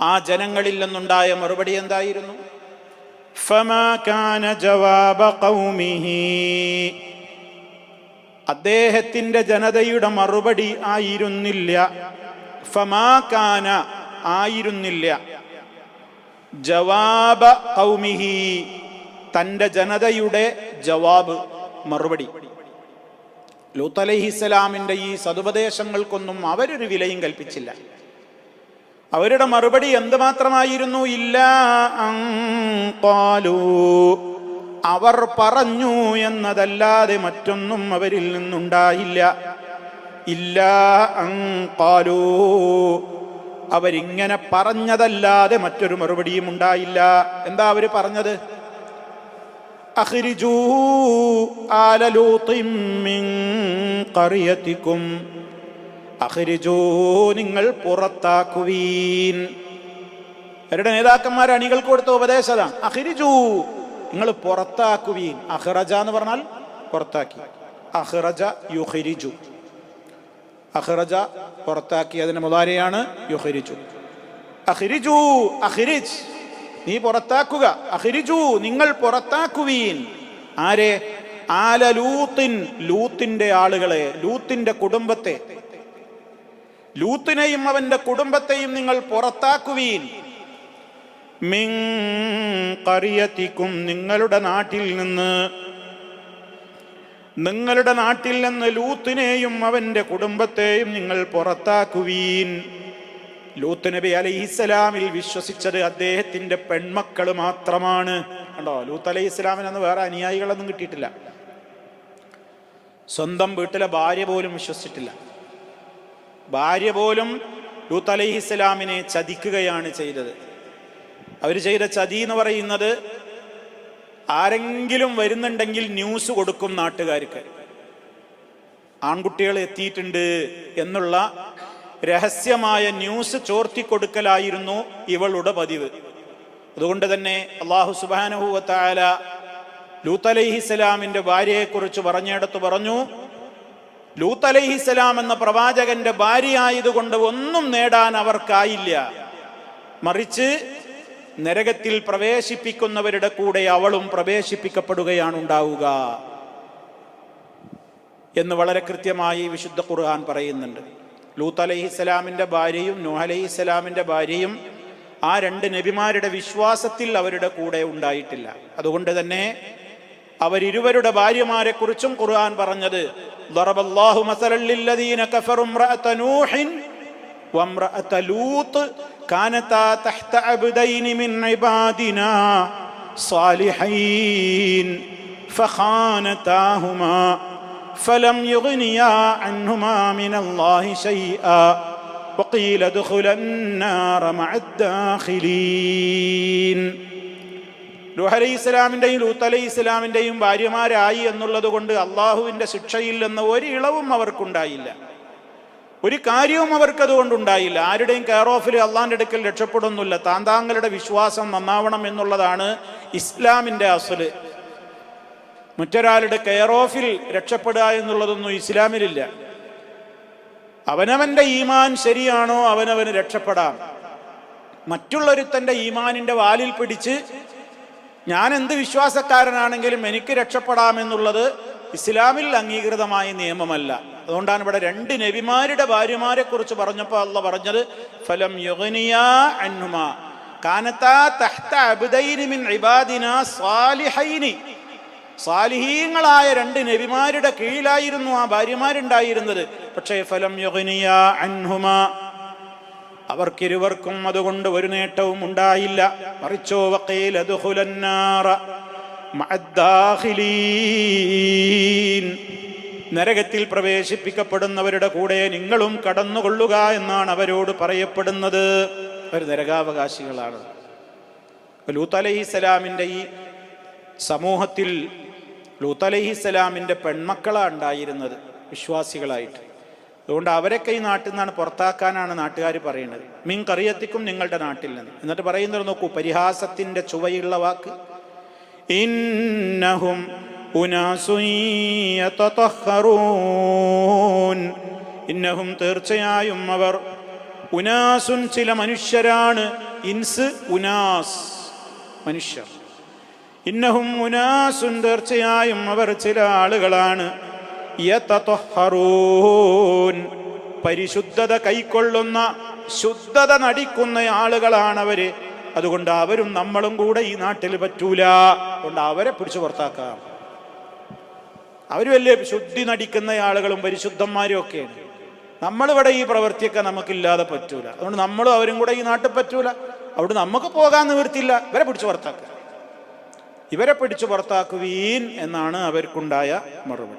ആ ജനങ്ങളിൽ നിന്നുണ്ടായ മറുപടി എന്തായിരുന്നു? ഫമാ കാന ജവാബ ഖൗമിഹി, അദ്ദേഹത്തിന്റെ ജനതയുടെ മറുപടി ആയിരുന്നില്ല. ഫമാ കാന, ആയിരുന്നില്ല. ജവാബ ഖൗമിഹി, തന്റെ ജനതയുടെ ജവാബ്, മറുപടി. ലൂത്ത് അലൈഹിസ്സലാമിന്റെ ഈ സതുപദേശങ്ങൾക്കൊന്നും അവരൊരു വിലയും കൽപ്പിച്ചില്ല. അവരുടെ മറുപടി എന്തുമാത്രമായിരുന്നു? ഇല്ലാ അൻ ഖാലൂ, അവർ പറഞ്ഞു എന്നതല്ലാതെ മറ്റൊന്നും അവരിൽ നിന്നുണ്ടായില്ല. ഇല്ലാ അൻ ഖാലൂ, അവരിങ്ങനെ പറഞ്ഞതല്ലാതെ മറ്റൊരു മറുപടിയും ഉണ്ടായില്ല. എന്താ അവര് പറഞ്ഞത്? അഖ്രിജൂ ആല ലൂത്തിൻ മിൻ ഖറിയതികും, അഖ്രിജൂ, നിങ്ങൾ പുറത്താക്കുവീൻ. അവരുടെ നേതാക്കന്മാർ അണികൾക്ക് കൊടുത്ത ഉപദേശതാണ്. അഖ്രിജൂ, നിങ്ങൾ പുറത്താക്കുവീൻ. അഖ്റജ എന്ന് പറഞ്ഞാൽ പുറത്താക്കി. അഖ്റജ യുഖ്രിജു, അഖ്റജ പുറത്താക്കി, അതിന്റെ മുദാരിയാണ് യുഖ്രിജു. അഖ്രിജൂ, അഖ്രിജ്, നീ പുറത്താക്കുക. അഖ്രിജൂ, നിങ്ങൾ പുറത്താക്കുവീൻ. ആരെ? ആല ലൂത്തിൻ, ലൂത്തിന്റെ ആളുകളെ, ലൂത്തിന്റെ കുടുംബത്തെ. ലൂത്തിനെയും അവന്റെ കുടുംബത്തെയും നിങ്ങൾ പുറത്താക്കുവീൻ. മിൻ ഖറിയതികും, നിങ്ങളുടെ നാട്ടിൽ നിന്ന്, നിങ്ങളുടെ നാട്ടിൽ നിന്ന് ലൂത്തിനെയും അവന്റെ കുടുംബത്തെയും നിങ്ങൾ പുറത്താക്കുവീൻ. ലൂത്ത് നബി അലൈഹിസ്സലാമിൽ വിശ്വസിച്ചത് അദ്ദേഹത്തിന്റെ പെൺമക്കൾ മാത്രമാണ്. കണ്ടോ, ലൂത്ത് അലൈഹിസ്സലാമിനന്ന് വേറെ അനുയായികളൊന്നും കിട്ടിയിട്ടില്ല. സ്വന്തം വീട്ടിലെ ഭാര്യ പോലും വിശ്വസിച്ചിട്ടില്ല. ഭാര്യ പോലും ലൂത്ത് അലൈഹിസ്സലാമിനെ ചതിക്കുകയാണ് ചെയ്തത്. അവർ ചെയ്ത ചതി എന്ന് പറയുന്നത്, ആരെങ്കിലും വരുന്നുണ്ടെങ്കിൽ ന്യൂസ് കൊടുക്കും നാട്ടുകാർക്ക്, ആൺകുട്ടികൾ എത്തിയിട്ടുണ്ട് എന്നുള്ള രഹസ്യമായ ന്യൂസ് ചോർത്തിക്കൊടുക്കലായിരുന്നു ഇവളുടെ പതിവ്. അതുകൊണ്ട് തന്നെ അല്ലാഹു സുബ്ഹാനഹു വ തആല ലൂത്ത് അലൈഹിസ്സലാമിന്റെ ഭാര്യയെക്കുറിച്ച് പറഞ്ഞിടത്ത് പറഞ്ഞു, ലൂത്ത് അലൈഹിസ്സലാം എന്ന പ്രവാചകന്റെ ഭാര്യയായതുകൊണ്ട് ഒന്നും നേടാൻ അവർക്കായില്ല, മറിച്ച് നരകത്തിൽ പ്രവേശിപ്പിക്കുന്നവരുടെ കൂടെ അവളും പ്രവേശിപ്പിക്കപ്പെടുകയാണ് ഉണ്ടാവുക എന്ന് വളരെ കൃത്യമായി വിശുദ്ധ ഖുർആൻ പറയുന്നുണ്ട്. ലൂത്ത് അലൈഹിസ്സലാമിന്റെ ഭാര്യയും നൂഹ് അലൈഹിസ്സലാമിന്റെ ഭാര്യയും ആ രണ്ട് നബിമാരുടെ വിശ്വാസത്തിൽ അവരുടെ കൂടെ ഉണ്ടായിട്ടില്ല. അതുകൊണ്ട് തന്നെ അവരിരുവരുടെ ഭാര്യമാരെ കുറിച്ചും ഖുർആൻ പറഞ്ഞത്, ദറബല്ലാഹു മസലൻ ലില്ലദീന കഫറു ഇംറഅത നൂഹിൻ വഇംറഅത ലൂത്ത് കാനതാ തഹ്ത അബ്ദൈനി മിൻ ഇബാദിനാ സാലിഹീൻ ഫഖാനതാഹുമാ ഫലം യുഗ്നിയാ അൻഹുമാ മിനല്ലാഹി ശൈആ വഖീല ദഖുലൻ നാറ മഅദ്ദാഖിലീൻ. നൂഹ് അലൈഹിസ്സലാമിന്റെയും ലൂത്ത് അലൈഹിസ്സലാമിന്റെയും ഭാര്യമാരായി എന്നുള്ളത് കൊണ്ട് അള്ളാഹുവിന്റെ ശിക്ഷയിൽ നിന്ന് ഒരു ഇളവും അവർക്കുണ്ടായില്ല, ഒരു കാര്യവും അവർക്കതുകൊണ്ടുണ്ടായില്ല. ആരുടെയും കെയർ ഓഫിൽ അള്ളാഹിന്റെ അടുക്കൽ രക്ഷപ്പെടുന്നില്ല. താങ്കളുടെ വിശ്വാസം നന്നാവണം എന്നുള്ളതാണ് ഇസ്ലാമിന്റെ അസ്ല്. മറ്റൊരാളുടെ കെയർ ഓഫിൽ രക്ഷപ്പെടുക എന്നുള്ളതൊന്നും ഇസ്ലാമിലില്ല. അവനവന്റെ ഈമാൻ ശരിയാണോ അവനവന് രക്ഷപ്പെടാം. മറ്റുള്ളൊരുത്തന്റെ ഈമാനിന്റെ വാലിൽ പിടിച്ച് ഞാൻ എന്ത് വിശ്വാസക്കാരനാണെങ്കിലും എനിക്ക് രക്ഷപ്പെടാമെന്നുള്ളത് ഇസ്ലാമിൽ അംഗീകൃതമായ നിയമമല്ല. അതുകൊണ്ടാണ് ഇവിടെ രണ്ട് നബിമാരുടെ ഭാര്യമാരെ കുറിച്ച് പറഞ്ഞപ്പോൾ അല്ലാഹ് പറഞ്ഞത്, ഫലം യുഗ്നിയാ അൻഹുമാ കാനതാ തഹ്ത അബ്ദൈനി മിൻ ഇബാദിനാ സാലിഹൈനി. സാലിഹീങ്ങളായ രണ്ട് നബിമാരുടെ കീഴിലായിരുന്നു ആ ഭാര്യമാരുണ്ടായിരുന്നത്. പക്ഷേ ഫലം യുഗ്നിയാ അൻഹുമാ, അവർക്കിരുവർക്കും അതുകൊണ്ട് ഒരു നേട്ടവും ഉണ്ടായില്ല. മറിച്ചോ വഖീല ദഖുലൻ നാറ മഅദ്ദാഖിലീൻ, നരകത്തിൽ പ്രവേശിപ്പിക്കപ്പെടുന്നവരുടെ കൂടെ നിങ്ങളും കടന്നുകൊള്ളുക എന്നാണ് അവരോട് പറയപ്പെടുന്നത്. അവർ നരകാവകാശികളാണ്. ലൂത്ത് അലൈഹിസ്സലാമിന്റെ ഈ സമൂഹത്തിൽ ലൂത്ത് അലൈഹിസ്സലാമിന്റെ പെൺമക്കളാണ് ഉണ്ടായിരുന്നത് വിശ്വാസികളായിട്ട്. അതുകൊണ്ട് അവരൊക്കെ ഈ നാട്ടിൽ നിന്നാണ് പുറത്താക്കാനാണ് നാട്ടുകാർ പറയുന്നത്. മിൻ ഖറിയതികും, നിങ്ങളുടെ നാട്ടിൽ നിന്ന്. എന്നിട്ട് പറയുന്നത് നോക്കൂ, പരിഹാസത്തിന്റെ ചുവയുള്ള വാക്ക്, ഇന്നഹും ഉനാസുൻ യതതഖറൂൻ, ഇന്നഹും തീർച്ചയായും അവർ ഉനാസുൻ ചില മനുഷ്യരാണ്, ഇൻസ് ഉനാസ് മനുഷ്യർ. ഇന്നഹും ഉനാസുൻ തീർച്ചയായും അവർ ചില ആളുകളാണ്, യതതഹറൂൻ പരിശുദ്ധത കൈക്കൊള്ളുന്ന ശുദ്ധത നടിക്കുന്ന ആളുകളാണവര്. അതുകൊണ്ട് അവരും നമ്മളും കൂടെ ഈ നാട്ടിൽ പറ്റൂല. അതുകൊണ്ട് അവരെ പിടിച്ചു പുറത്താക്കാം. അവർ വലിയ ശുദ്ധി നടിക്കുന്ന ആളുകളും പരിശുദ്ധന്മാരും ഒക്കെയാണ്. നമ്മളിവിടെ ഈ പ്രവൃത്തിയൊക്കെ നമുക്കില്ലാതെ പറ്റൂല. അതുകൊണ്ട് നമ്മളും അവരും കൂടെ ഈ നാട്ടിൽ പറ്റൂല. അവിടെ നമുക്ക് പോകാൻ നിവൃത്തിയില്ല. ഇവരെ പിടിച്ചു പുറത്താക്കുക, ഇവരെ പിടിച്ചു പുറത്താക്കുവീൻ എന്നാണ് അവർക്കുണ്ടായ മറുപടി.